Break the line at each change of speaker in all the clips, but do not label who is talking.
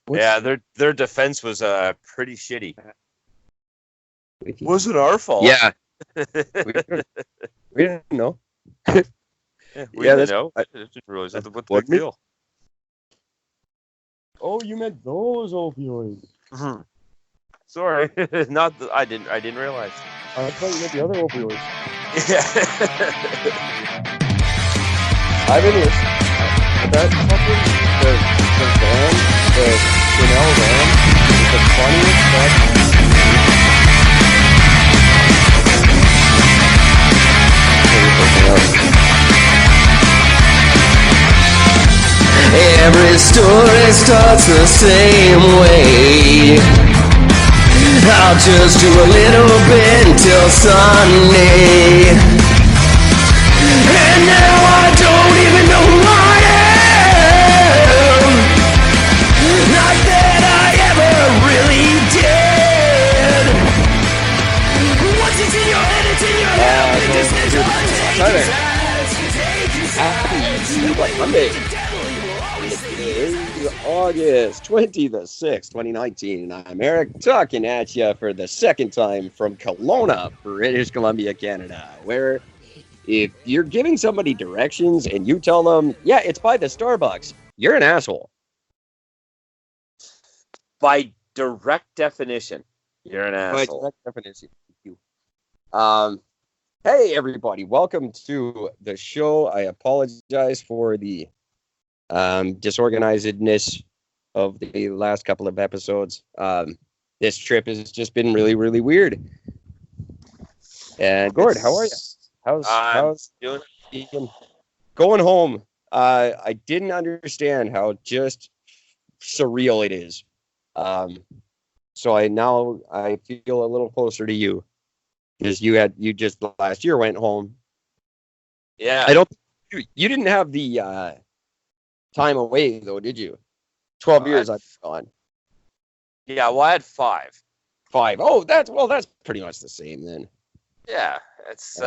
Yeah, their defense was pretty shitty. Was it our fault?
Yeah. we didn't know.
We didn't know. I didn't realize what the big deal.
Oh, you meant those opioids.
Mm-hmm. Sorry, not I didn't realize.
I thought you meant the other opioids.
Yeah.
I've been listening. That fucking the van, the Fentanyl van, is the funniest stuff.
Every story starts the same way. I'll just do a little bit until Sunday. And now I don't even know who I am. Not that I ever really did. Once it's in your head, it's in your head. It just is
Happy Monday. August 26th, 2019, and I'm Eric, talking at you for the second time from Kelowna, British Columbia, Canada, where if you're giving somebody directions and you tell them, yeah, it's by the Starbucks, you're an asshole.
By direct definition, you're an asshole.
By direct definition. Hey, everybody, welcome to the show. I apologize for the disorganizedness of the last couple of episodes. This trip has just been really, really weird. And Gord, how are you? How's
doing?
Going home? I didn't understand how just surreal it is. So I feel a little closer to you because you just last year went home.
Yeah.
You didn't have the time away though, did you? 12 years I've gone.
Yeah, well, I had 5.
Oh, that's pretty much the same then.
Yeah, it's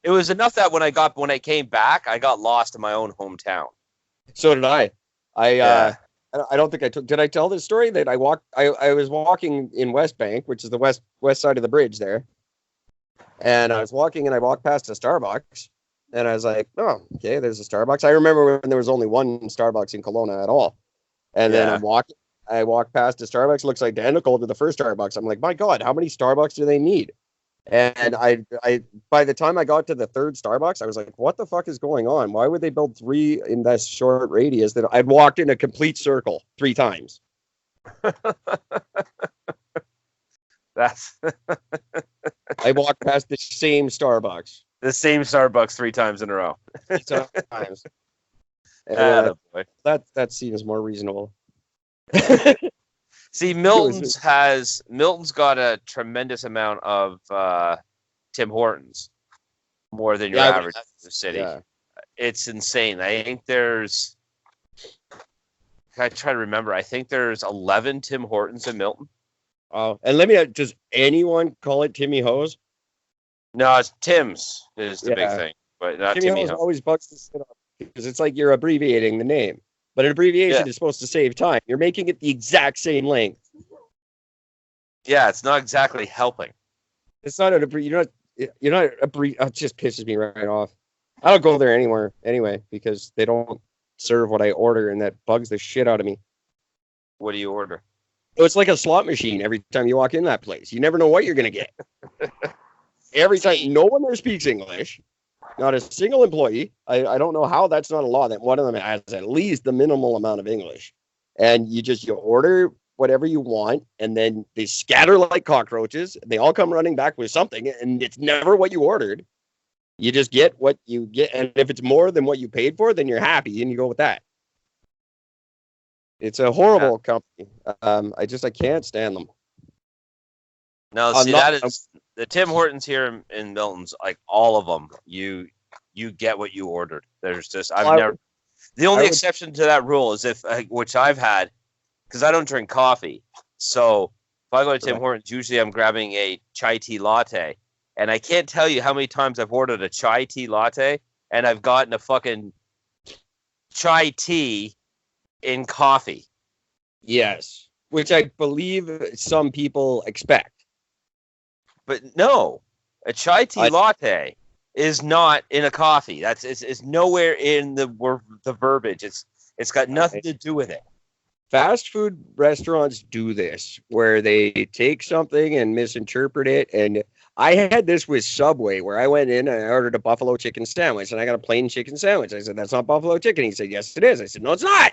it was enough that when I came back, I got lost in my own hometown.
So did I. I don't think did I tell this story that I was walking in West Bank, which is the west side of the bridge there. And I was walking and I walked past a Starbucks. And I was like, oh, okay, there's a Starbucks. I remember when there was only one Starbucks in Kelowna at all. And then I walked past a Starbucks, looks identical to the first Starbucks. I'm like, my God, how many Starbucks do they need? And I by the time I got to the third Starbucks, I was like, what the fuck is going on? Why would they build 3 in this short radius that I'd walked in a complete circle 3 times? I walked past the same Starbucks.
The same Starbucks 3 times in a row.
3 times. That seems more reasonable.
See, Milton's got a tremendous amount of Tim Hortons, more than your average city. Yeah. It's insane. I think there's. I try to remember. I think there's 11 Tim Hortons in Milton.
Oh, and does anyone call it Timmy Hose?
No, it's Tim's is the big thing, but not Timmy Hose.
Always bugs the shit off because it's like you're abbreviating the name, but an abbreviation is supposed to save time. You're making it the exact same length.
Yeah, it's not exactly helping.
It's not you're not it just pisses me right off. I don't go there anyway because they don't serve what I order, and that bugs the shit out of me.
What do you order?
It's like a slot machine every time you walk in that place. You never know what you're gonna get. Every time, no one there speaks English. Not a single employee. I don't know how that's not a law that one of them has at least the minimal amount of English. And you order whatever you want, and then they scatter like cockroaches. And they all come running back with something, and it's never what you ordered. You just get what you get, and if it's more than what you paid for, then you're happy, and you go with that. It's a horrible company. I can't stand them.
No, see, that is the Tim Hortons here in Milton's, like all of them. You get what you ordered. There's just the only exception to that rule is which I've had, because I don't drink coffee. So if I go to Tim Hortons, usually I'm grabbing a chai tea latte, and I can't tell you how many times I've ordered a chai tea latte and I've gotten a fucking chai tea in coffee.
Yes. which I believe some people expect.
But no, a chai tea latte is not in a coffee. It's nowhere in the verbiage. It's got nothing to do with it.
Fast food restaurants do this, where they take something and misinterpret it. And I had this with Subway, where I went in and I ordered a buffalo chicken sandwich, and I got a plain chicken sandwich. I said, "That's not buffalo chicken." He said, "Yes, it is." I said, "No, it's not."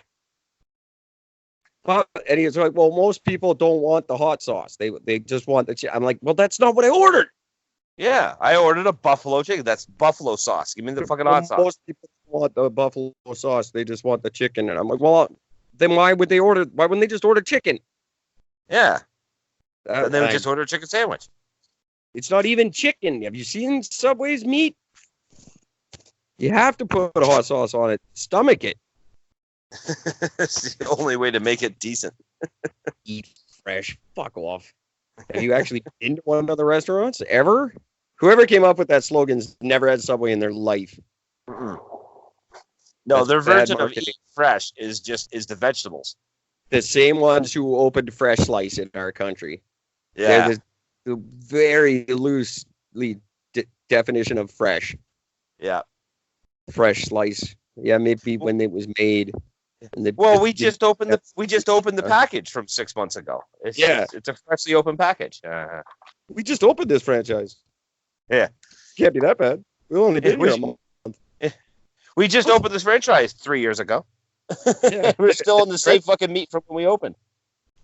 And he was like, "Well, most people don't want the hot sauce. They just want the chicken." I'm like, "Well, that's not what I ordered."
Yeah, I ordered a buffalo chicken. That's buffalo sauce. Give me the fucking hot sauce.
Most people want the buffalo sauce. They just want the chicken. And I'm like, well, then why wouldn't they just order chicken?
Yeah. And they would just order a chicken sandwich.
It's not even chicken. Have you seen Subway's meat? You have to put a hot sauce on it. Stomach it.
It's the only way to make it decent.
Eat fresh. Fuck off. Have you actually been to one of the restaurants ever? Whoever came up with that slogan's never had Subway in their life.
Mm-mm. No, their version of eat fresh is the vegetables.
The same ones who opened Fresh Slice in our country.
Yeah.
They're the very loosely definition of fresh.
Yeah.
Fresh Slice. Yeah, maybe when it was made.
We just opened the package from 6 months ago. It's a freshly open package.
We just opened this franchise.
Yeah.
Can't be that bad. We only been here a month.
We just opened this franchise 3 years ago.
Yeah.
We're still in the same fucking meat from when we opened.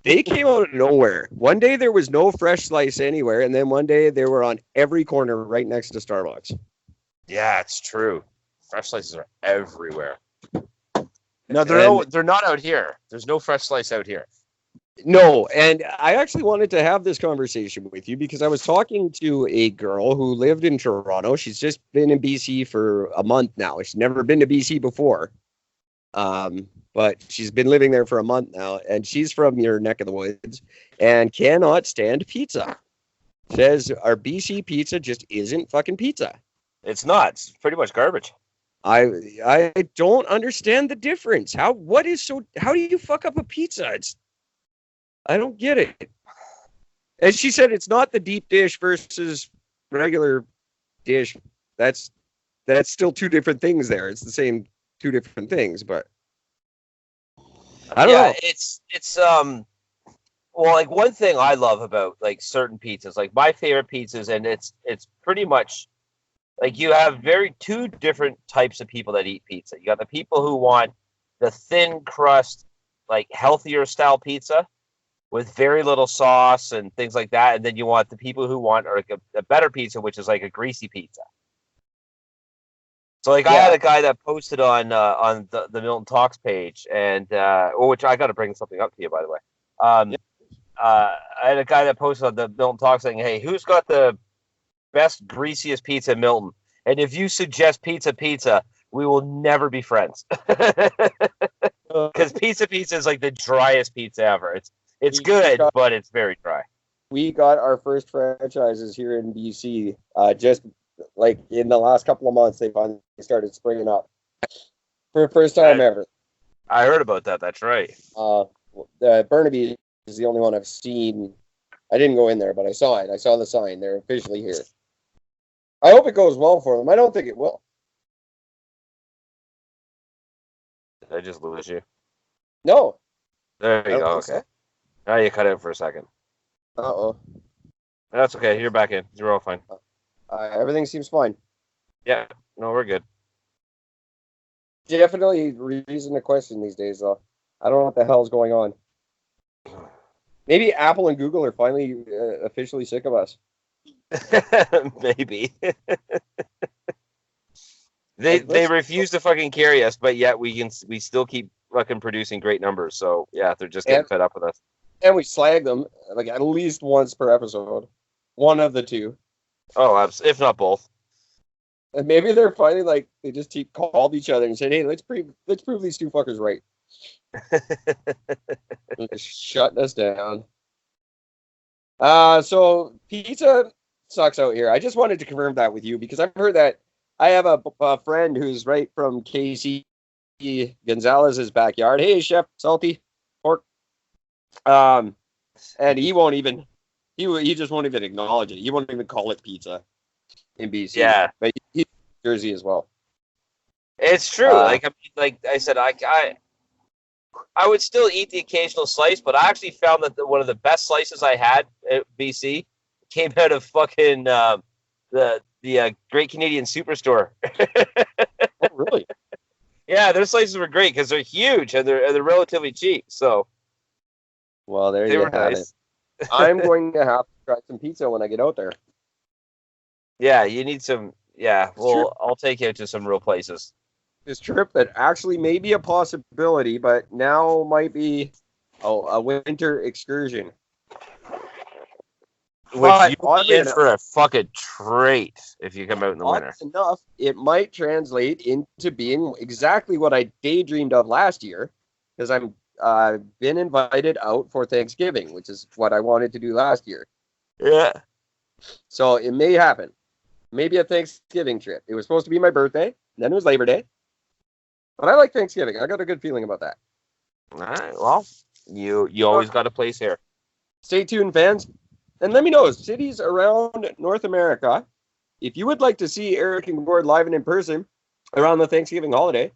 They came out of nowhere. One day there was no Fresh Slice anywhere, and then one day they were on every corner right next to Starbucks.
Yeah, it's true. Fresh Slices are everywhere. No, they're not out here. There's no Fresh Slice out here.
No, and I actually wanted to have this conversation with you because I was talking to a girl who lived in Toronto. She's just been in BC for a month now. She's never been to BC before. But she's been living there for a month now, and she's from your neck of the woods and cannot stand pizza. Says our BC pizza just isn't fucking pizza.
It's not. It's pretty much garbage.
I don't understand the difference. How do you fuck up a pizza? I don't get it. And she said it's not the deep dish versus regular dish. That's still two different things there. It's the same two different things, but I don't know.
It's well, like one thing I love about like certain pizzas, like my favorite pizzas, and it's pretty much like you have two different types of people that eat pizza. You got the people who want the thin crust, like healthier style pizza with very little sauce and things like that. And then you want the people who want a better pizza, which is like a greasy pizza. So like I had a guy that posted on the Milton Talks page, and which I got to bring something up to you, by the way. I had a guy that posted on the Milton Talks saying, "Hey, who's got the best greasiest pizza in Milton? And if you suggest pizza, we will never be friends." Because pizza is like the driest pizza ever. It's good, but it's very dry.
We got our first franchises here in BC just like in the last couple of months. They finally started springing up for the first time ever.
I heard about that. That's right.
The Burnaby is the only one I've seen. I didn't go in there, but I saw it. I saw the sign. They're officially here. I hope it goes well for them. I don't think it will.
Did I just lose you?
No.
There you go. Okay. So. Now you cut out for a second.
Uh-oh.
That's okay. You're back in. You're all fine.
Everything seems fine.
Yeah. No, we're good.
Definitely reason to question these days, though. I don't know what the hell's going on. Maybe Apple and Google are finally officially sick of us.
Maybe. They refuse to fucking carry us, but yet we still keep fucking producing great numbers. So yeah, they're just getting fed up with us.
And we slag them like at least once per episode. One of the two.
Oh, if not both.
And maybe they're finally like they just called each other and said, "Hey, let's prove these two fuckers right." Just shutting us down. So pizza sucks out here. I just wanted to confirm that with you because I've heard that I have a friend who's right from KC Gonzalez's backyard. Hey, Chef Salty Pork. And he won't even. He just won't even acknowledge it. He won't even call it pizza in BC.
Yeah,
but he's in Jersey as well.
It's true. Like I said, I would still eat the occasional slice, but I actually found that one of the best slices I had at BC came out of fucking the Great Canadian Superstore.
Oh, really?
Yeah, their slices were great because they're huge and they're relatively cheap. So,
well, there you have it. I'm going to have to try some pizza when I get out there.
Yeah, you need some. Yeah, well, I'll take you to some real places.
This trip that actually may be a possibility, but now might be a winter excursion.
Which you'll be in for a fucking treat if you come out in the winter.
Enough, it might translate into being exactly what I daydreamed of last year, because I'm been invited out for Thanksgiving, which is what I wanted to do last year.
Yeah.
So it may happen. Maybe a Thanksgiving trip. It was supposed to be my birthday, then it was Labor Day. But I like Thanksgiving. I got a good feeling about that.
All right. Well, you always got a place here.
Stay tuned, fans. And let me know, cities around North America, if you would like to see Eric and Gord live and in person around the Thanksgiving holiday,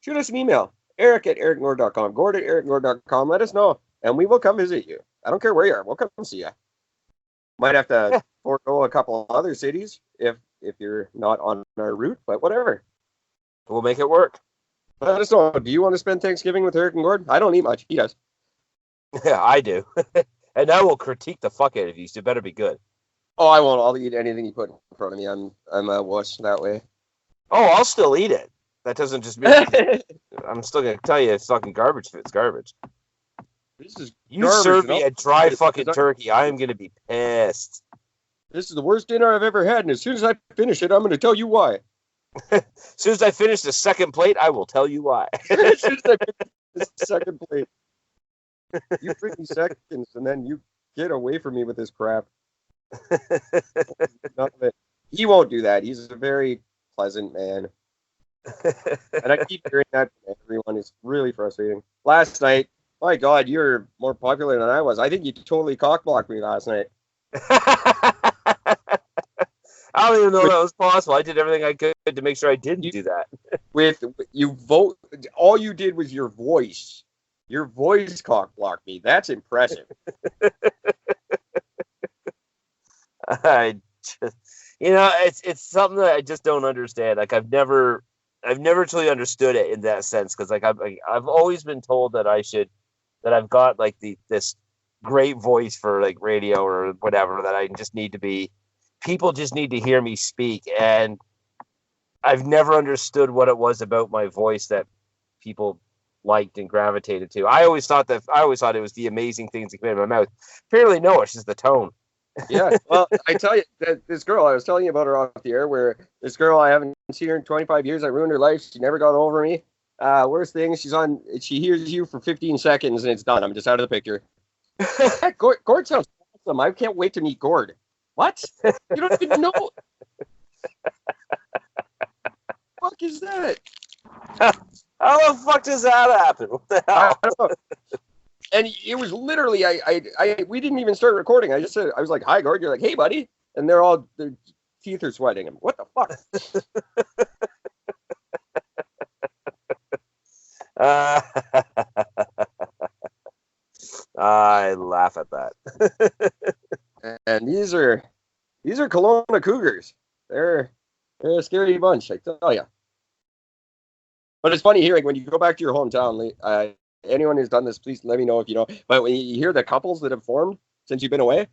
shoot us an email. Eric@ericgord.com, Gord@ericgord.com. Let us know, and we will come visit you. I don't care where you are. We'll come see you. Might have to forego a couple other cities if you're not on our route, but whatever.
We'll make it work.
Let us know. Do you want to spend Thanksgiving with Eric and Gord? I don't eat much. He does.
Yeah, I do. And I will critique the fuck out of you, so it better be good.
Oh, I won't. I'll eat anything you put in front of me. I'm a wuss that way.
Oh, I'll still eat it. That doesn't just mean I'm still gonna tell you it's fucking garbage if it's garbage.
This is
you serve me a dry fucking turkey, I am gonna be pissed.
This is the worst dinner I've ever had, and as soon as I finish it, I'm gonna tell you why.
As soon as I finish the second plate, I will tell you why.
As soon as I finish the second plate, you bring me seconds, and then you get away from me with this crap. None of it. He won't do that. He's a very pleasant man. And I keep hearing that from everyone. It's really frustrating. Last night, my God, you're more popular than I was. I think you totally cockblocked me last night.
I don't even know that was possible. I did everything I could to make sure I didn't do that.
With you vote, all you did was your voice. Your voice cockblocked me. That's impressive.
I just, it's something that I just don't understand. Like I've never truly understood it in that sense, because I've always been told that I've got like this great voice for like radio or whatever, that I just need to be. People just need to hear me speak, and I've never understood what it was about my voice that people liked and gravitated to. I always thought it was the amazing things that came out of my mouth. Apparently, no, it's just the tone.
Yeah, well, I tell you, this girl, I was telling you about her off the air, where this girl, I haven't seen her in 25 years. I ruined her life. She never got over me. Worst thing, she hears you for 15 seconds and it's done. I'm just out of the picture. Gord sounds awesome. I can't wait to meet Gord. What? You don't even know. What the fuck is that?
How the fuck does that happen? What the hell?
I don't know. And it was literally, we didn't even start recording. I just said, I was like, "Hi, Gord." You're like, "Hey, buddy," and their teeth are sweating. What the fuck?
I laugh at that.
And these are Kelowna Cougars. They're a scary bunch, I tell you. But it's funny hearing when you go back to your hometown. Anyone who's done this, please let me know if you know. But when you hear the couples that have formed since you've been away,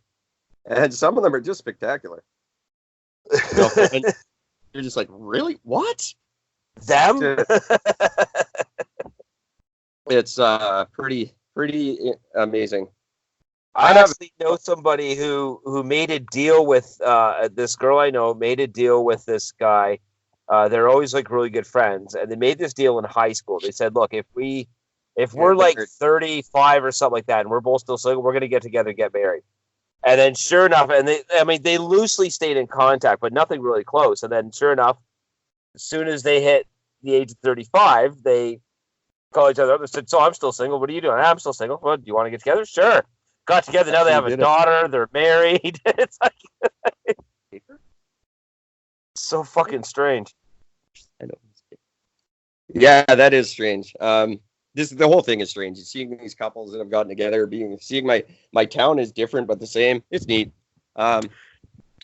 and some of them are just spectacular. And you're just like, really? What?
Them?
It's pretty amazing.
I actually know somebody who made a deal with this girl I know, made a deal with this guy. They're always like really good friends, and they made this deal in high school. They said, look, if we're like 35 or something like that, and we're both still single, we're gonna get together and get married. And then sure enough, and they loosely stayed in contact, but nothing really close. And then sure enough, as soon as they hit the age of 35, they call each other up. They said, so I'm still single. What are you doing? I'm still single. Well, do you want to get together? Sure. Got together. Now they have a daughter. They're married. It's like so fucking strange.
I know. Yeah, that is strange. The whole thing is strange. Seeing these couples that have gotten together, seeing my town is different but the same. It's neat. I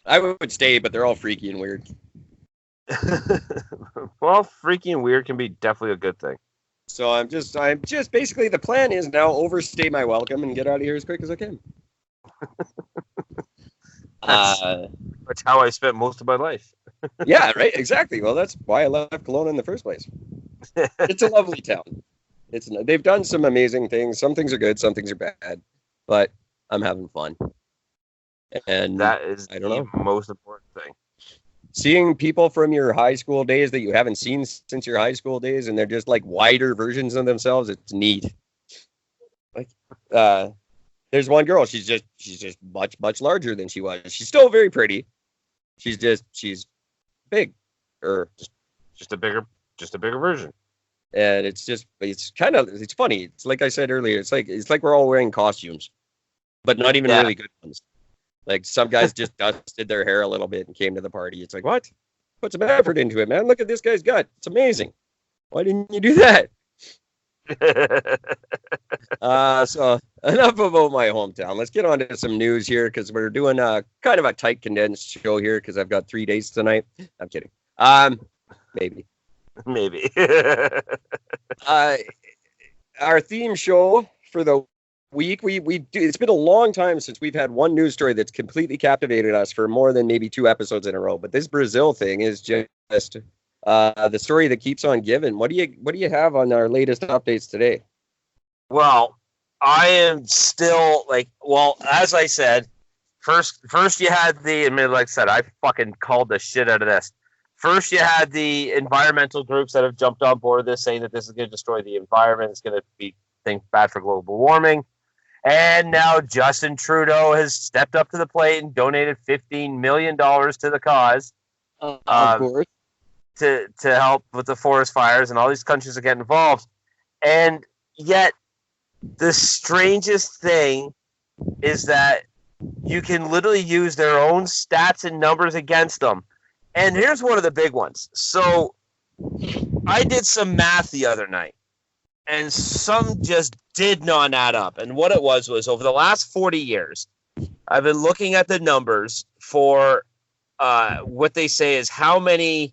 would stay, but they're all freaky and weird.
Well, freaky and weird can be definitely a good thing.
So I'm just basically the plan is now overstay my welcome and get out of here as quick as I can.
That's how I spent most of my life.
Yeah, right. Exactly. Well, that's why I left Kelowna in the first place. It's a lovely town. They've done some amazing things. Some things are good, some things are bad, but I'm having fun. And
that is the most important thing.
Seeing people from your high school days that you haven't seen since your high school days, and they're just like wider versions of themselves. It's neat. Like, there's one girl. She's just much larger than she was. She's still very pretty. She's big, or
just a bigger version.
And it's funny. It's like I said earlier. It's like we're all wearing costumes, but not even really good ones. Like some guys just dusted their hair a little bit and came to the party. It's like, what? Put some effort into it, man. Look at this guy's gut. It's amazing. Why didn't you do that? So enough about my hometown. Let's get on to some news here because we're doing kind of a tight condensed show here because I've got 3 days tonight. I'm kidding. Maybe. Our theme show for the week, we do. It's been a long time since we've had one news story that's completely captivated us for more than maybe 2 episodes in a row. But this Brazil thing is just the story that keeps on giving. What do you have on our latest updates today?
Well, I am still as I said, first you had like I said, I fucking called the shit out of this. First, you had the environmental groups that have jumped on board this, saying that this is going to destroy the environment. It's going to be bad for global warming. And now Justin Trudeau has stepped up to the plate and donated $15 million to the cause.
Of course.
To help with the forest fires, and all these countries are getting involved. And yet, the strangest thing is that you can literally use their own stats and numbers against them. And here's one of the big ones. So I did some math the other night, and some just did not add up. And what it was over the last 40 years, I've been looking at the numbers for what they say is how many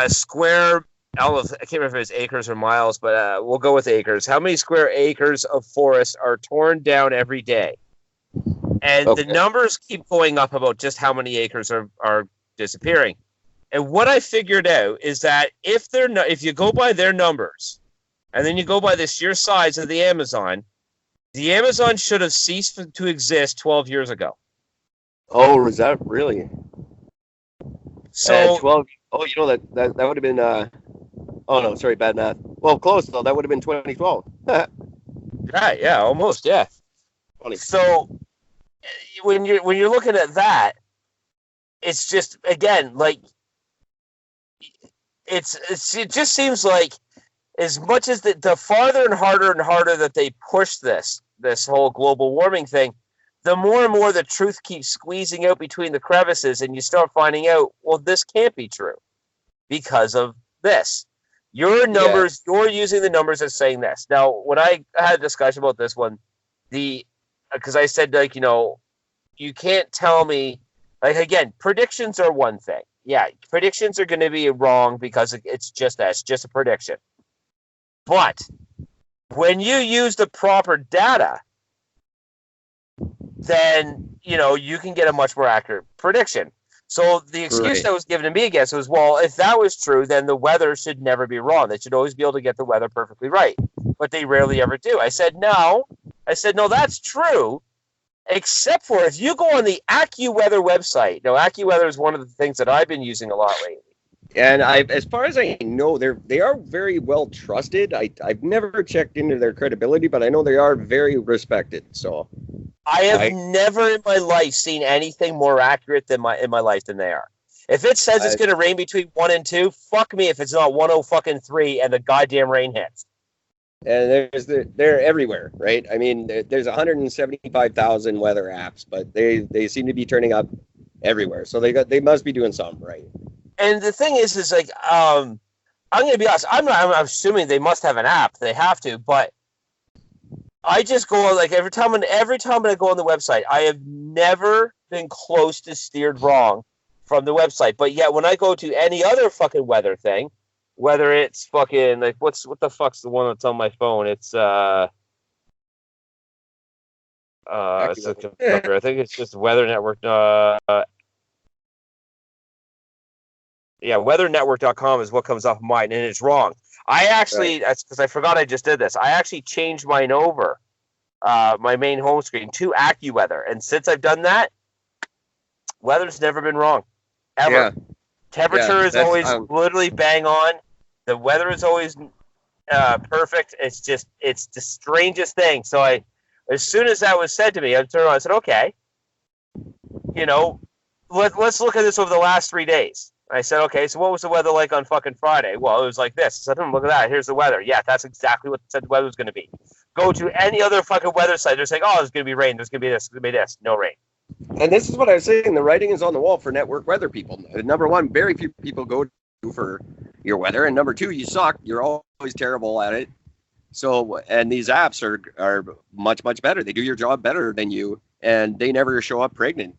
square, I can't remember if it's acres or miles, but we'll go with acres. How many square acres of forest are torn down every day? And the numbers keep going up about just how many acres are disappearing. And what I figured out is that if you go by their numbers, and then you go by the sheer size of the Amazon should have ceased to exist 12 years ago.
Oh, is that really?
So
12. Oh, you know that would have been. Oh no, sorry, bad math. Well, close though. That would have been 2012.
yeah, almost, yeah.
Funny.
So when you're looking at that, it's just again like it just seems like as much as the farther and harder that they push this whole global warming thing, the more and more the truth keeps squeezing out between the crevices, and you start finding out, well, this can't be true because of this. Your numbers, you're using the numbers as saying this. Now, when I had a discussion about this one, because I said, like, you can't tell me, like, again, predictions are one thing. Yeah, predictions are going to be wrong because it's just a prediction. But when you use the proper data, then, you can get a much more accurate prediction. So the excuse that was given to me, I guess, was, well, if that was true, then the weather should never be wrong. They should always be able to get the weather perfectly right. But they rarely ever do. I said, no, that's true, except for if you go on the AccuWeather website. Now, AccuWeather is one of the things that I've been using a lot lately.
And as far as I know, they are very well trusted. I've never checked into their credibility, but I know they are very respected. So
I have never in my life seen anything more accurate in my life than they are. If it says it's going to rain between 1 and 2, fuck me if it's not 103 and the goddamn rain hits.
And they're everywhere, right? I mean, there's 175,000 weather apps, but they seem to be turning up everywhere. So they must be doing something right.
And the thing is like, I'm going to be honest. I'm assuming they must have an app. They have to, but I just go like every time when I go on the website, I have never been close to steered wrong from the website. But yet when I go to any other fucking weather thing, whether it's fucking like what the fuck's the one that's on my phone? It's I think it's just Weather Network. Yeah, weathernetwork.com is what comes off mine, and it's wrong. I actually, that's because I forgot I just did this. I actually changed mine over, my main home screen to AccuWeather, and since I've done that, weather's never been wrong, ever. Yeah. Temperature is always literally bang on. The weather is always perfect. It's the strangest thing. So as soon as that was said to me, I turned around and said, okay, let's look at this over the last 3 days. I said, okay, so what was the weather like on fucking Friday? Well, it was like this. I said, look at that. Here's the weather. Yeah, that's exactly what said the weather was going to be. Go to any other fucking weather site. They're saying, oh, there's going to be rain. There's going to be this. There's going to be this. No rain.
And this is what I was saying. The writing is on the wall for network weather people. Number one, very few people go to for your weather. And number two, you suck. You're always terrible at it. So, and these apps are much, much better. They do your job better than you. And they never show up pregnant.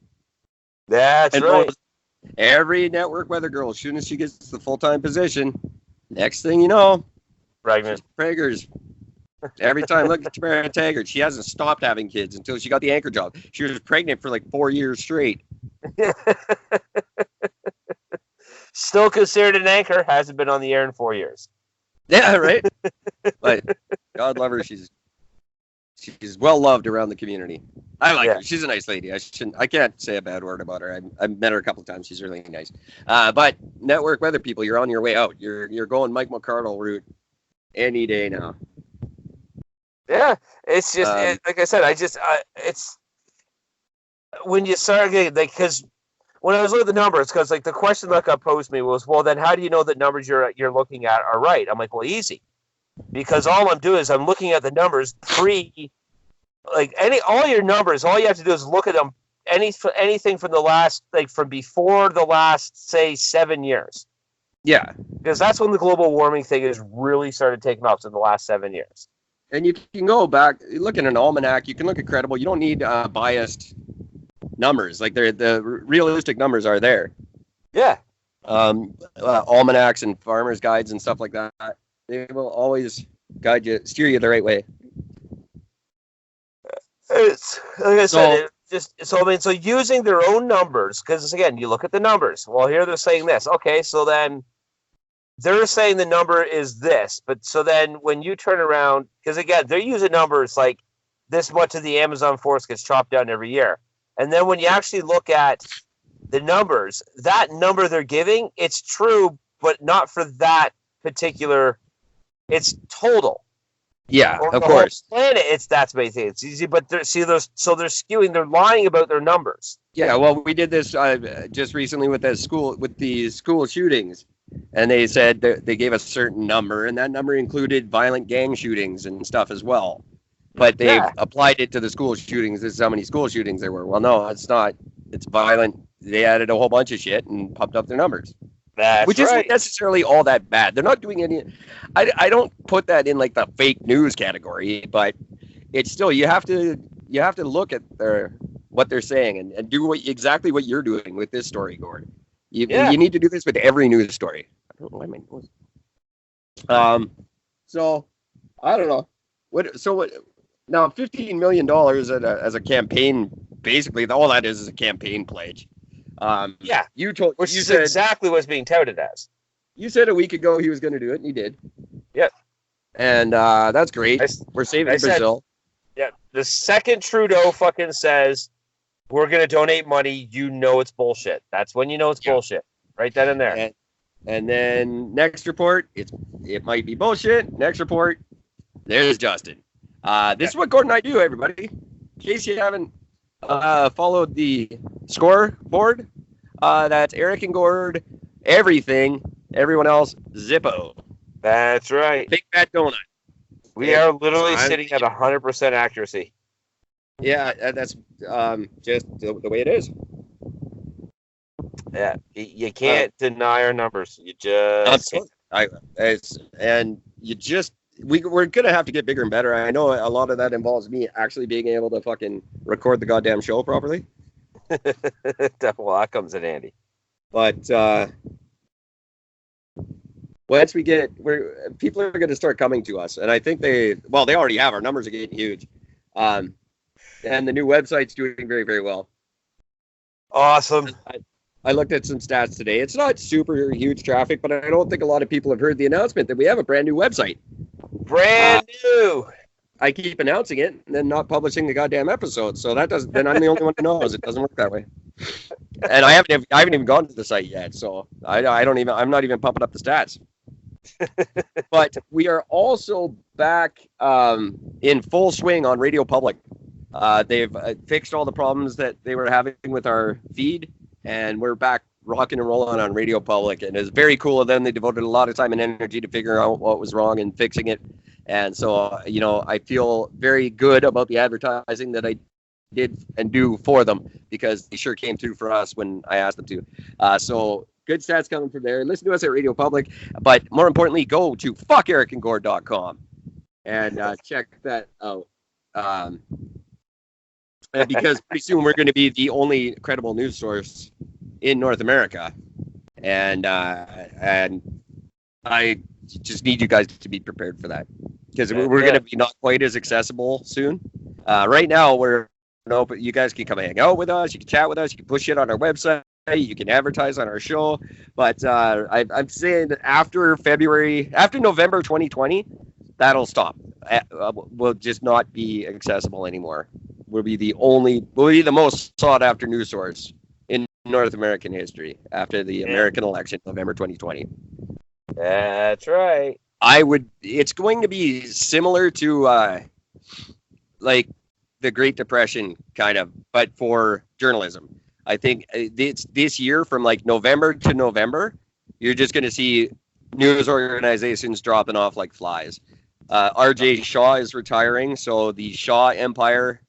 That's right.
Every network weather girl, as soon as she gets the full-time position, next thing you know,
pregnant.
Preggers. Every time, look at Tamara Taggart. She hasn't stopped having kids until she got the anchor job. She was pregnant for like 4 years straight.
Still considered an anchor. Hasn't been on the air in 4 years.
Yeah, right. But God love her. She's well loved around the community. I like her. She's a nice lady. I can't say a bad word about her. I've met her a couple of times. She's really nice. But network weather people, you're on your way out. You're going Mike McCardle route any day now.
Yeah, it's just like I said. It's when you start getting because when I was looking at the numbers, because like the question that got posed to me was, well, then how do you know that numbers you're looking at are right? I'm like, well, easy, because all I'm doing is I'm looking at the numbers all your numbers. All you have to do is look at them. Anything from the last from before the last say 7 years.
Yeah,
because that's when the global warming thing has really started taking off in the last 7 years.
And you can go back, look at an almanac. You can look at credible. You don't need biased numbers. Like the realistic numbers are there.
Yeah.
Almanacs and farmers' guides and stuff like that. They will always steer you the right way.
It's like I said. So using their own numbers, because again, you look at the numbers. Well, here they're saying this. Okay, so then they're saying the number is this, but so then when you turn around, because again, they're using numbers like this much of the Amazon forest gets chopped down every year. And then when you actually look at the numbers, that number they're giving, it's true, but not for that particular, it's total.
Yeah, of course.
Planet, that's basically it's easy, but they're skewing, they're lying about their numbers.
Yeah, well, we did this just recently with the school shootings. And they said they gave a certain number, and that number included violent gang shootings and stuff as well. But they've applied it to the school shootings. This is how many school shootings there were. Well, no, it's not. It's violent. They added a whole bunch of shit and pumped up their numbers. Which isn't necessarily all that bad. They're not doing any. I don't put that in like the fake news category, but it's still you have to look at what they're saying and do exactly what you're doing with this story, Gord. You need to do this with every news story. I don't know why my nose. So I don't know what. Now $15 million as a campaign, basically all that is a campaign pledge.
Which is exactly what's being touted as.
You said a week ago he was going to do it, and he did.
Yep.
And that's great. We're saving Brazil.
The second Trudeau fucking says we're going to donate money, it's bullshit. That's when you know it's bullshit. Write that in there.
And then next report, it might be bullshit. Next report, there's Justin. This is what Gord and I do, everybody. In case you haven't followed the scoreboard, that's Eric and Gord, everything, everyone else, Zippo.
That's right.
Big fat donut.
We are literally sitting at 100% accuracy.
Yeah, that's just the way it is.
Yeah, you can't deny our numbers. You just
we're gonna have to get bigger and better. I know a lot of that involves me actually being able to fucking record the goddamn show properly.
Well, that comes in handy.
But once we get, people are going to start coming to us, and I think they already have. Our numbers are getting huge, and the new website's doing very, very well.
Awesome.
I looked at some stats today. It's not super huge traffic, but I don't think a lot of people have heard the announcement that we have a brand new website.
Brand new.
I keep announcing it and then not publishing the goddamn episode. So that doesn't. Then I'm the only one who knows it doesn't work that way. And I haven't even gone to the site yet, so I'm not even pumping up the stats. But we are also back in full swing on Radio Public. They've fixed all the problems that they were having with our feed, and we're back rocking and rolling on Radio Public. And it's very cool of them. They devoted a lot of time and energy to figure out what was wrong and fixing it. And so, I feel very good about the advertising that I did and do for them, because they sure came through for us when I asked them to. So good stats coming from there. Listen to us at Radio Public, but more importantly, go to fuckerickandgord.com and check that out. Because pretty soon we're going to be the only credible news source in North America, and I just need you guys to be prepared for that, because we're going to be not quite as accessible soon. Right now we're but you guys can come hang out with us. You can chat with us. You can push it on our website. You can advertise on our show. But I'm saying that after November 2020, that'll stop. We'll just not be accessible anymore. We'll be the most sought after news source in North American history after the American election, November 2020.
That's right.
It's going to be similar to like the Great Depression, kind of, but for journalism. I think this year, from like November to November, you're just going to see news organizations dropping off like flies. RJ Shaw is retiring, so the Shaw empire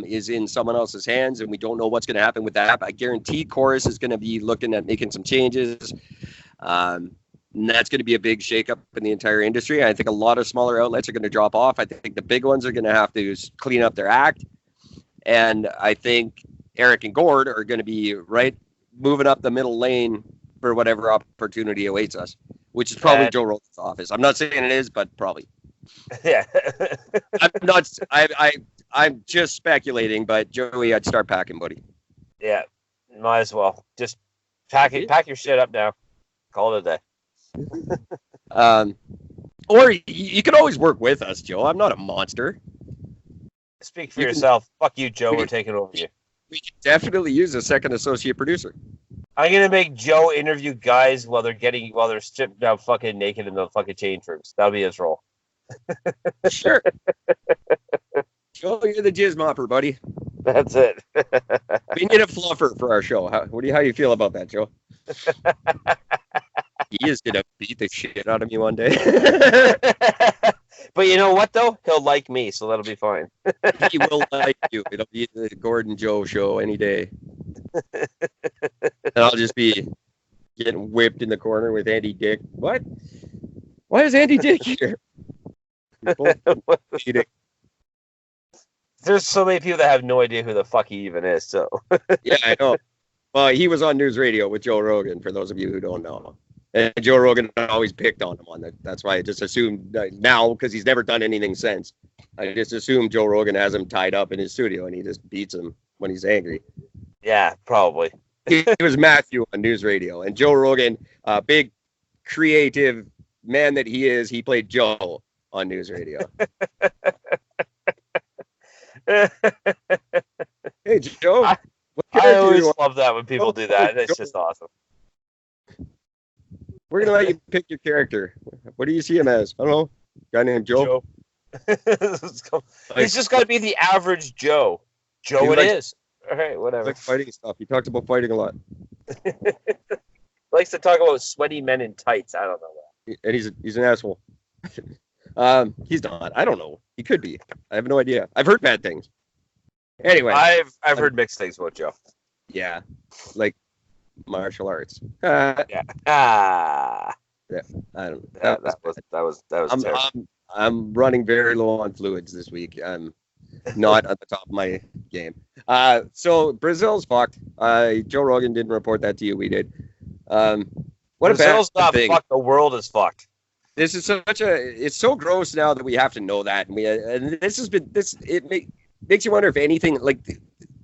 is in someone else's hands, and we don't know what's going to happen with that. I guarantee Chorus is going to be looking at making some changes. And that's going to be a big shakeup in the entire industry. I think a lot of smaller outlets are going to drop off. I think the big ones are going to have to clean up their act. And I think Eric and Gord are going to be moving up the middle lane for whatever opportunity awaits us, which is probably Joe Rogan's office. I'm not saying it is, but probably.
Yeah.
I'm just speculating, but Joey, I'd start packing, buddy.
Yeah, might as well. Just pack your shit up now. Call it a day.
Or you can always work with us, Joe. I'm not a monster.
Speak for yourself. Fuck you, Joe. We're taking over you.
We can definitely use a second associate producer.
I'm gonna make Joe interview guys while they're stripped down fucking naked in the fucking change rooms. That'll be his role.
Sure. Joe, you're the jizz mopper, buddy.
That's it.
We need a fluffer for our show. How do you feel about that, Joe? He is gonna beat the shit out of me one day.
But you know what, though? He'll like me, so that'll be fine.
He will like you. It'll be the Gord and Joe show any day. And I'll just be getting whipped in the corner with Andy Dick. What? Why is Andy Dick here?
There's so many people that have no idea who the fuck he even is, so.
Yeah, I know. Well, he was on News Radio with Joe Rogan, for those of you who don't know. And Joe Rogan always picked on him on that. That's why I just assumed now, because he's never done anything since, I just assumed Joe Rogan has him tied up in his studio and he just beats him when he's angry.
Yeah, probably.
He was Matthew on News Radio. And Joe Rogan, big creative man that he is, he played Joe on News Radio. Hey, Joe.
I always love that when people do that. It's just awesome.
We're going to let you pick your character. What do you see him as? I don't know. Guy named Joe?
He's just got to be the average Joe. Joe is. All right, whatever.
He likes fighting stuff. He talks about fighting a lot.
Likes to talk about sweaty men in tights. I don't know that.
And he's an asshole. He's not. I don't know. He could be. I have no idea. I've heard bad things. Anyway,
I've heard mixed things about Joe.
Yeah, like martial arts.
Yeah.
Yeah. I don't know.
That was terrible.
I'm running very low on fluids this week. I'm not at the top of my game. So Brazil's fucked. Joe Rogan didn't report that to you. We did. What
Brazil's
a bad
not
thing.
fucked. The world is fucked.
This is it's so gross now that we have to know that. And this has been makes you wonder if anything like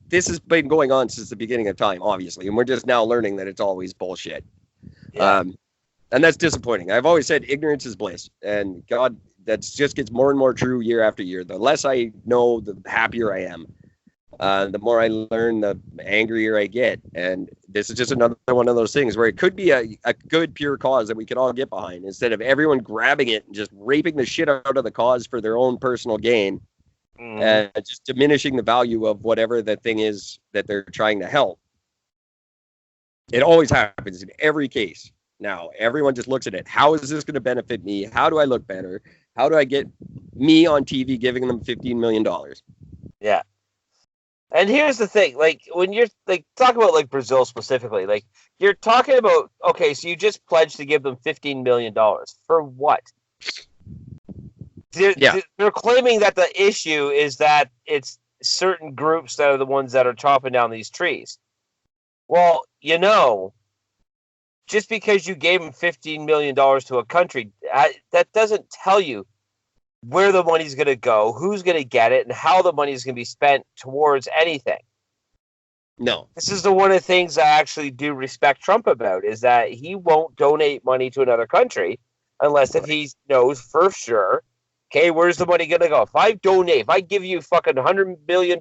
this has been going on since the beginning of time, obviously, and we're just now learning that it's always bullshit.
Yeah.
And that's disappointing. I've always said ignorance is bliss, and God, that just gets more and more true year after year. The less I know, the happier I am. The more I learn, the angrier I get. And this is just another one of those things where it could be a good, pure cause that we could all get behind, instead of everyone grabbing it and just raping the shit out of the cause for their own personal gain, and just diminishing the value of whatever the thing is that they're trying to help. It always happens in every case. Now, everyone just looks at it. How is this going to benefit me? How do I look better? How do I get me on TV giving them $15 million?
Yeah. And here's the thing, like, when you're, like, talk about, like, Brazil specifically, like, you're talking about, okay, so you just pledged to give them $15 million. For what? They're claiming that the issue is that it's certain groups that are the ones that are chopping down these trees. Well, just because you gave them $15 million to a country, that doesn't tell you where the money's going to go, who's going to get it, and how the money's going to be spent towards anything.
No.
This is one of the things I actually do respect Trump about, is that he won't donate money to another country unless if he knows for sure, okay, where's the money going to go? If I give you fucking $100 million,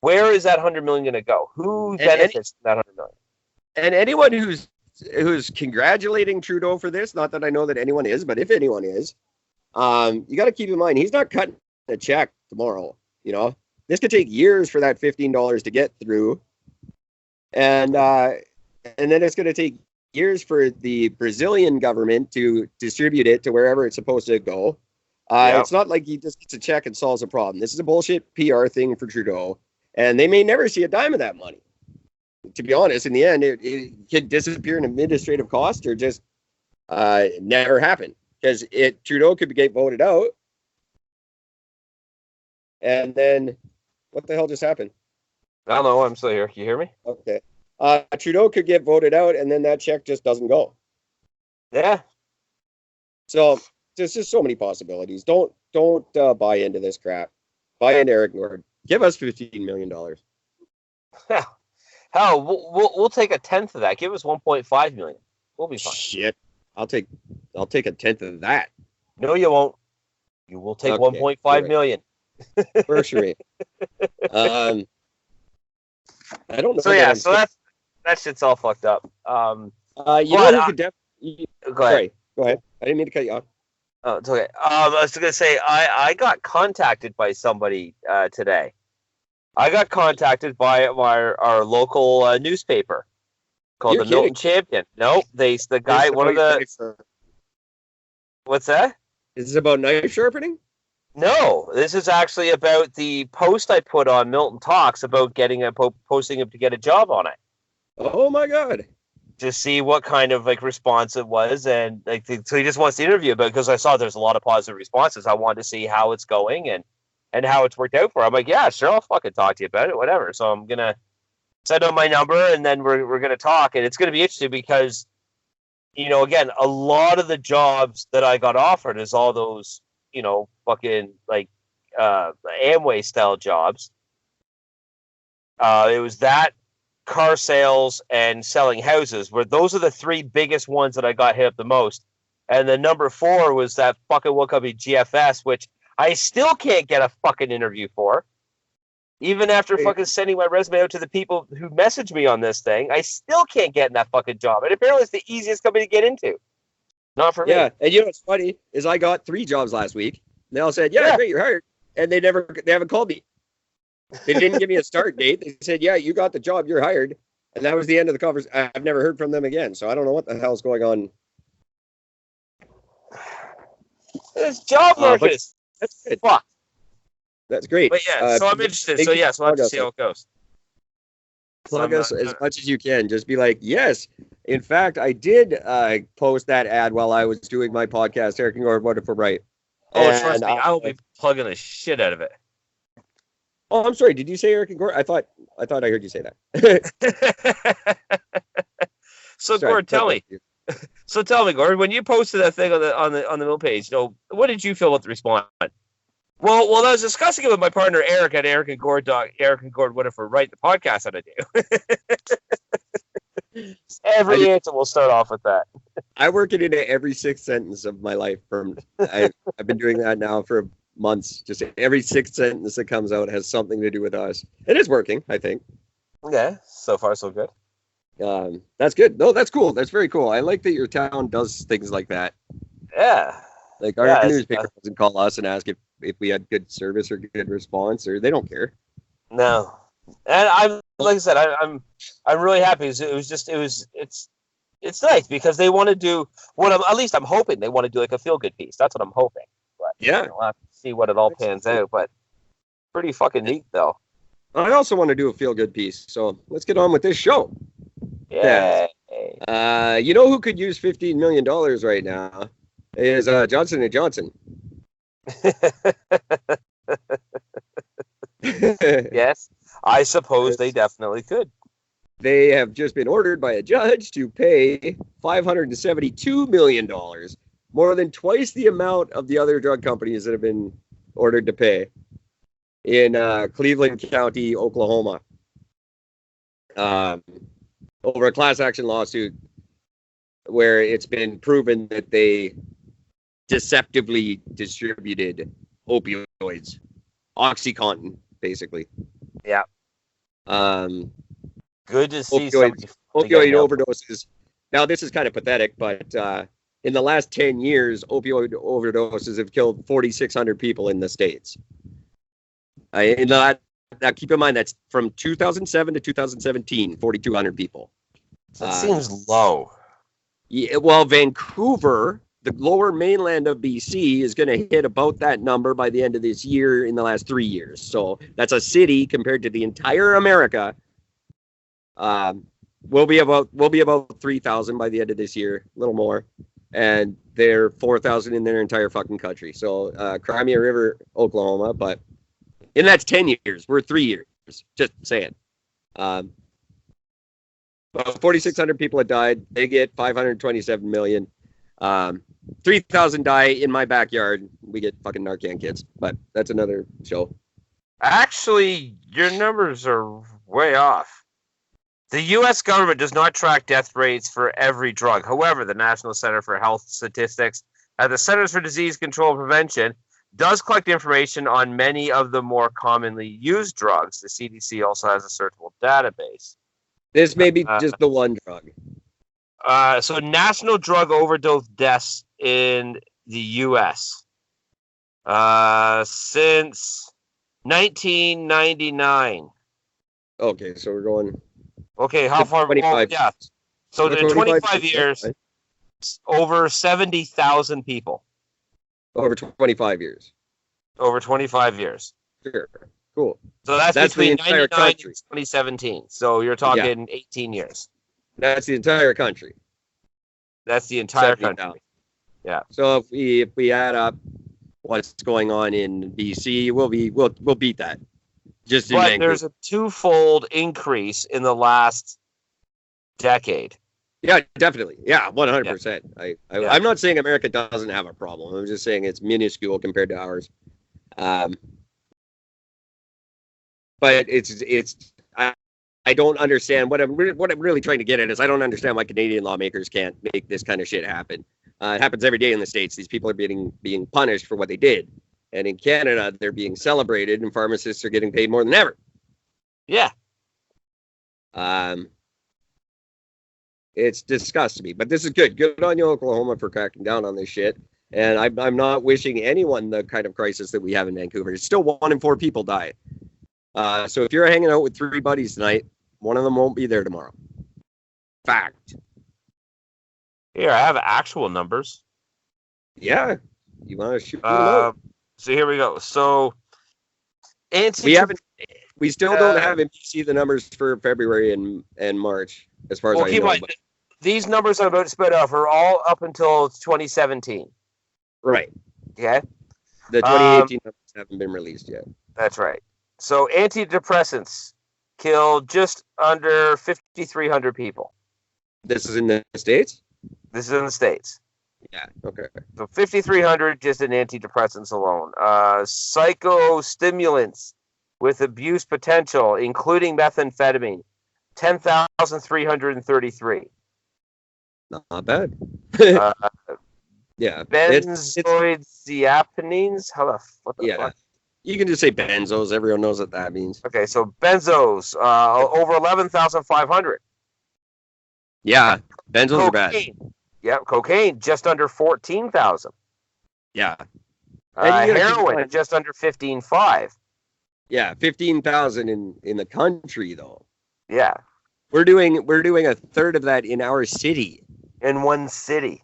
where is that $100 million going to go? Who benefits from that $100 million?
And anyone who's congratulating Trudeau for this, not that I know that anyone is, but if anyone is, you got to keep in mind, he's not cutting a check tomorrow. This could take years for that $15 to get through. And then it's going to take years for the Brazilian government to distribute it to wherever it's supposed to go. It's not like he just gets a check and solves a problem. This is a bullshit PR thing for Trudeau, and they may never see a dime of that money. To be honest, in the end, it could disappear in administrative cost or just never happen, because Trudeau could get voted out. And then what the hell just happened?
I don't know. I'm still here. Can you hear me?
Okay. Trudeau could get voted out, and then that check just doesn't go.
Yeah.
So there's just so many possibilities. Don't buy into this crap. Buy into Eric Gord. Give us $15 million.
Hell, we'll take a tenth of that. Give us 1.5 million. We'll be fine.
Shit, I'll take a tenth of that.
No, you won't. You will take 1.5 million.
For sure. I don't know.
So yeah, so that shit's all fucked up.
Who could definitely
go ahead.
Go ahead. I didn't mean to cut you off.
Oh, it's okay. I was gonna say I got contacted by somebody today. I got contacted by our local newspaper called the Milton Champion. No, the guy, one of the. What's that?
Is this about knife sharpening?
No, this is actually about the post I put on Milton Talks about posting him to get a job on it.
Oh my God!
Just see what kind of response it was, and so he just wants to interview about it, because I saw there's a lot of positive responses. I wanted to see how it's going and how it's worked out for him. I'm like, yeah, sure, I'll fucking talk to you about it, whatever. So I'm gonna send him my number, and then we're gonna talk, and it's gonna be interesting because, again, a lot of the jobs that I got offered is all those, fucking Amway style jobs. It was that, car sales, and selling houses, where those are the three biggest ones that I got hit up the most. And then number 4 was that fucking one company, GFS, which I still can't get a fucking interview for. Even after fucking sending my resume out to the people who messaged me on this thing, I still can't get in that fucking job. And apparently it's the easiest company to get into. Not for me.
Yeah, and what's funny is I got 3 jobs last week. They all said, yeah, great, you're hired. And they haven't called me. They didn't give me a start date. They said, yeah, you got the job, you're hired. And that was the end of the conversation. I've never heard from them again. So I don't know what the hell's going on.
This job market is fucked.
That's great.
But yeah, so I'm interested. So yes, we'll have to see how it goes.
Plug us as much as you can. Just be like, yes. In fact, I did post that ad while I was doing my podcast, Eric and Gord, What If We're Right.
Oh, trust me, I will be plugging the shit out of it.
Oh, I'm sorry. Did you say Eric and Gord? I thought I heard you say that.
So, sorry, Gord, tell me. So tell me, Gord, when you posted that thing on the mill page, what did you feel about the response? Well, I was discussing it with my partner Eric at Eric and Gord, What If We're Right, the podcast that I do. Every answer will start off with that.
I work it into every sixth sentence of my life. I've been doing that now for months. Just every sixth sentence that comes out has something to do with us. It is working, I think.
Yeah, so far so good.
That's good. No, that's cool. That's very cool. I like that your town does things like that.
Yeah.
Like our newspaper doesn't call us and ask if we had good service or good response, or they don't care.
No. And I'm like I said, I'm really happy. It's nice because they want to do at least I'm hoping they want to do like a feel good piece. That's what I'm hoping. But
yeah,
we'll have to see what it all pans out. But pretty fucking neat though.
I also want to do a feel good piece. So let's get on with this show.
Yeah.
You know who could use $15 million right now is Johnson & Johnson.
Yes, I suppose they definitely could.
They have just been ordered by a judge to pay $572 million, more than twice the amount of the other drug companies that have been ordered to pay in Cleveland County, Oklahoma, over a class action lawsuit where it's been proven that they deceptively distributed opioids, OxyContin, basically.
Yeah. Good to see
opioid overdoses. Now, this is kind of pathetic, but in the last 10 years, opioid overdoses have killed 4,600 people in the States. Now, keep in mind, that's from 2007 to 2017, 4,200 people.
That seems low.
Yeah, well, Vancouver, the lower mainland of BC, is going to hit about that number by the end of this year in the last 3 years. So that's a city compared to the entire America. We'll be about 3,000 by the end of this year, a little more, and they're 4,000 in their entire fucking country. So Crimea River, Oklahoma, and that's 10 years. We're 3 years. Just saying. About 4,600 people have died. They get 527 million. 3,000 die in my backyard. We get fucking Narcan kids, but that's another show.
Actually, your numbers are way off. The U.S. government does not track death rates for every drug. However, the National Center for Health Statistics at the Centers for Disease Control and Prevention does collect information on many of the more commonly used drugs. The CDC also has a searchable database.
This may be just the one drug.
So national drug overdose deaths in the U.S. Since 1999.
Okay, so we're going...
Okay, how far?
25.
Yeah. So in 25 years, over 70,000 people.
Over 25 years.
Over 25 years.
Sure. Cool.
So that's between 99 and 2017. So you're talking 18 years.
That's the entire country.
That's the entire country. Yeah.
So if we add up what's going on in BC, we'll beat that. Just in Vancouver.
There's a twofold increase in the last decade.
Yeah, definitely. Yeah, 100%. Yeah. I'm not saying America doesn't have a problem. I'm just saying it's minuscule compared to ours. But I don't understand what I'm really trying to get at is I don't understand why Canadian lawmakers can't make this kind of shit happen. It happens every day in the States. These people are being punished for what they did. And in Canada, they're being celebrated and pharmacists are getting paid more than ever.
Yeah.
It's disgusts me, but this is good. Good on you, Oklahoma, for cracking down on this shit. And I'm not wishing anyone the kind of crisis that we have in Vancouver. It's still 1 in 4 people die. So if you're hanging out with 3 buddies tonight, one of them won't be there tomorrow. Fact.
Here, I have actual numbers.
Yeah. You want to shoot them out?
So here we go. So
we still don't have NBC the numbers for February and March as far as I know.
These numbers I'm about to spit off are all up until 2017.
Right.
Okay.
The 2018 numbers haven't been released yet.
That's right. So antidepressants killed just under 5,300 people.
This is in the States?
This is in the States.
Yeah, okay.
So 5,300 just in antidepressants alone. Psychostimulants with abuse potential, including methamphetamine, 10,333.
Not bad. Yeah.
Benzoidiazepines? What the fuck?
You can just say benzos. Everyone knows what that means.
Okay, so benzos, over 11,500.
Yeah, benzos are bad.
Yeah, cocaine, just under 14,000.
Yeah.
Heroin, just under 15,500.
Yeah, 15,000 in the country, though.
Yeah.
We're doing a third of that in our city.
In one city.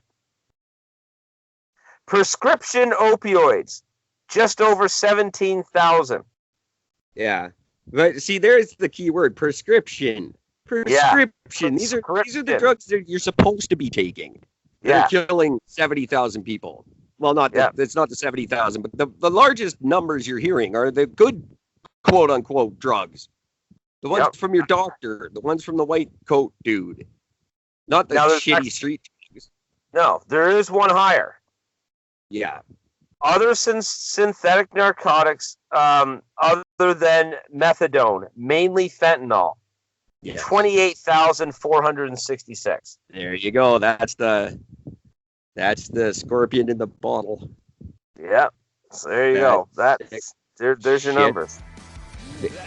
Prescription opioids, just over 17,000.
Yeah, but see, there's the key word: prescription. Prescription.
Yeah.
These are the drugs that you're supposed to be taking. They're killing 70,000 people. Well, it's not the 70,000, but the largest numbers you're hearing are the good, quote unquote, drugs. The ones from your doctor, the ones from the white coat dude, not the shitty street drugs.
No, there is one higher.
Yeah.
Other synthetic narcotics, other than methadone, mainly fentanyl, 28,466.
There you go. That's the scorpion in the bottle.
Yeah. So there you go. There's your numbers.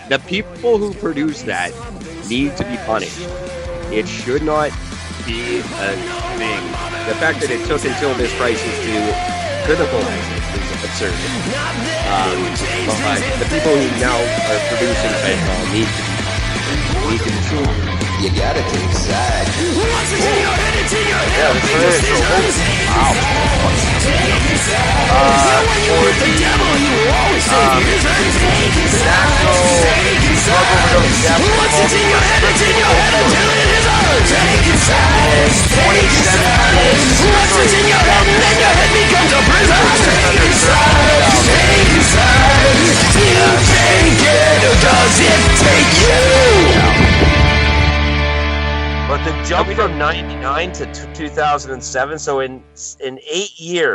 The people who produce that need to be punished. It should not be a thing. The fact that it took until this crisis to criminalize it is absurd. But the people who now are producing fentanyl need to be punished.
You gotta take sides. Once it's in your head, it's in your head.
Yeah, wow.
For the devil, you always say here's a take sides. Once it's in your head, it's in your head until it is all taking sides. Take sides. Once it's in your head, and then your head becomes a prison. Taking sides. Taking sides. Do you take it or does it take you?
But the jump from 99 to 2007, so in 8 years,